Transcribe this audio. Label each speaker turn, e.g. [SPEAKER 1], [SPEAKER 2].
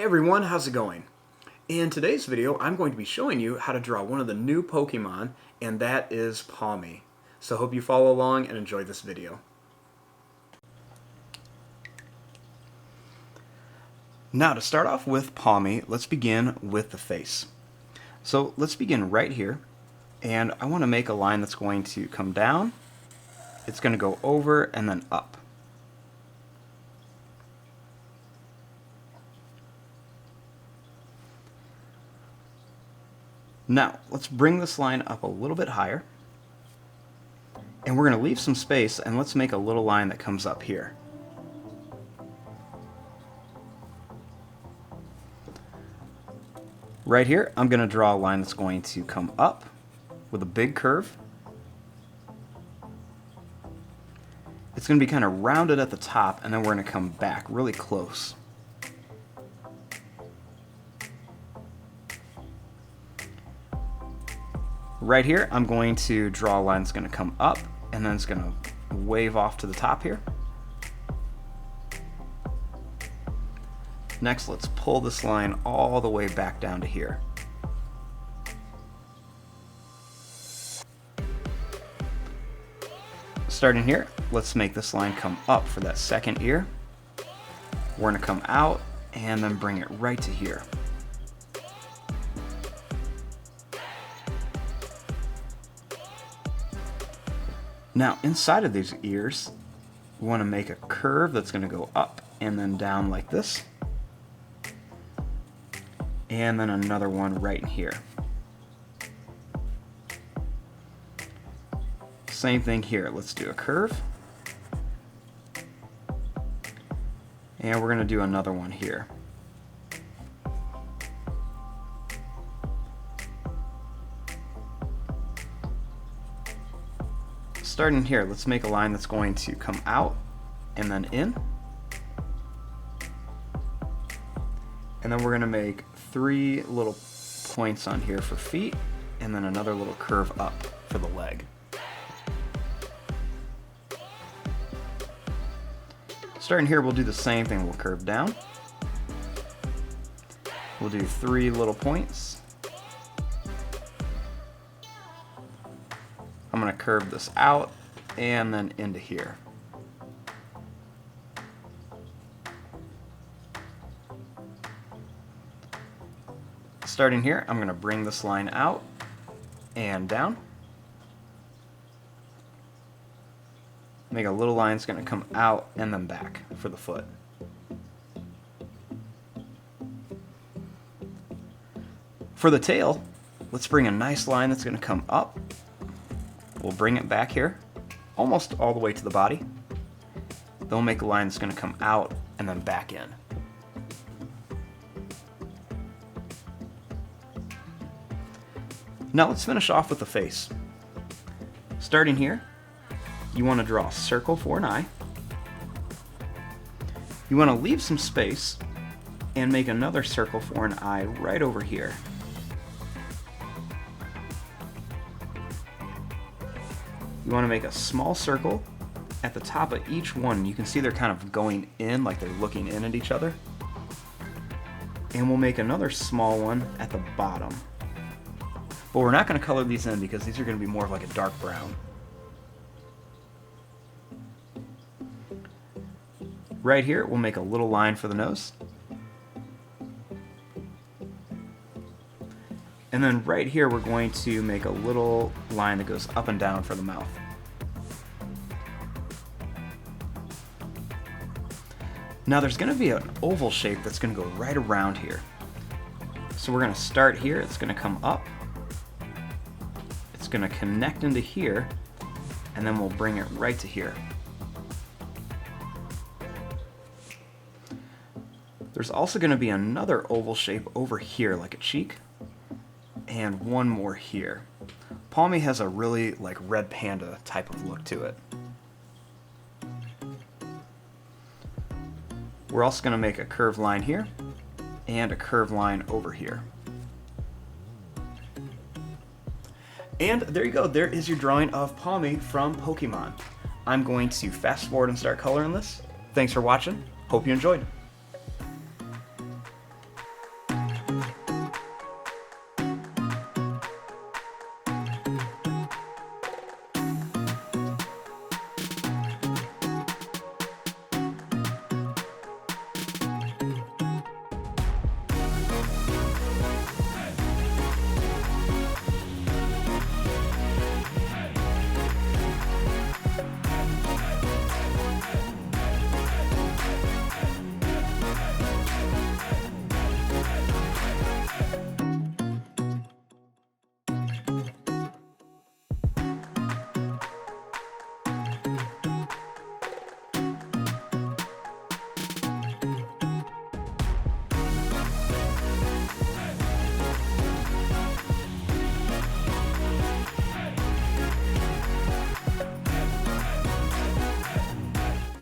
[SPEAKER 1] Hey everyone, how's it going? In today's video, I'm going to be showing you how to draw one of the new Pokemon, and that is PAWMI. So hope you follow along and enjoy this video. Now to start off with PAWMI, let's begin with the face. So let's begin right here, and I want to make a line that's going to come down, it's going to go over, and then up. Now, let's bring this line up a little bit higher, and we're going to leave some space, and let's make a little line that comes up here. Right here, I'm going to draw a line that's going to come up with a big curve. It's going to be kind of rounded at the top, and then we're going to come back really close. Right here, I'm going to draw a line that's going to come up, and then it's going to wave off to the top here. Next, let's pull this line all the way back down to here. Starting here, let's make this line come up for that second ear. We're going to come out and then bring it right to here. Now, inside of these ears, we want to make a curve that's going to go up and then down like this. And then another one right in here. Same thing here. Let's do a curve. And we're going to do another one here. Starting here, let's make a line that's going to come out and then in. And then we're going to make 3 little points on here for feet, and then another little curve up for the leg. Starting here, we'll do the same thing. We'll curve down. We'll do 3 little points. I'm going to curve this out and then into here. Starting here, I'm going to bring this line out and down. Make a little line that's going to come out and then back for the foot. For the tail, let's bring a nice line that's going to come up. We'll bring it back here, almost all the way to the body. Then we'll make a line that's going to come out and then back in. Now let's finish off with the face. Starting here, you want to draw a circle for an eye. You want to leave some space and make another circle for an eye right over here. You want to make a small circle at the top of each one. You can see they're kind of going in, like they're looking in at each other. And we'll make another small one at the bottom. But we're not going to color these in because these are going to be more of like a dark brown. Right here, we'll make a little line for the nose. And then right here, we're going to make a little line that goes up and down for the mouth. Now there's going to be an oval shape that's going to go right around here. So we're going to start here, it's going to come up. It's going to connect into here, and then we'll bring it right to here. There's also going to be another oval shape over here, like a cheek, and one more here. PAWMI has a really like red panda type of look to it. We're also going to make a curved line here, and a curved line over here. And there you go, there is your drawing of PAWMI from Pokemon. I'm going to fast forward and start coloring this. Thanks for watching, hope you enjoyed.